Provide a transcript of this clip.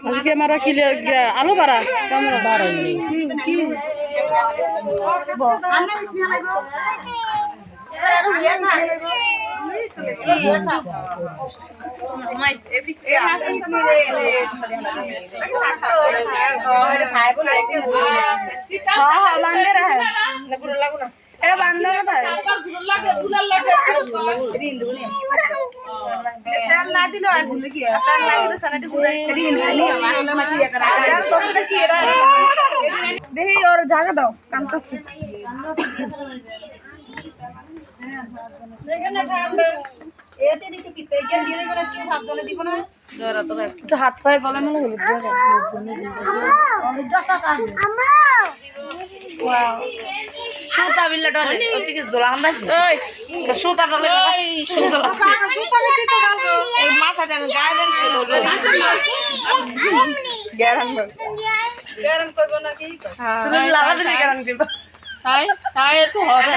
আজকে আমরা কি আলু বাড়া চামড়া বাড়াইনি দেখি ওর জায়গা দাও কান্তাছি একটু হাত পায়ে গলা মেলে হলুদ সুতা বিল্লা ডলে ওদিকে জোলা আমরা সুতা ডলে মাথা দেন গ্যারান গ্যারান করবো নাকি লাগা দিলে গ্যারান দিব তাই তাই তো হবে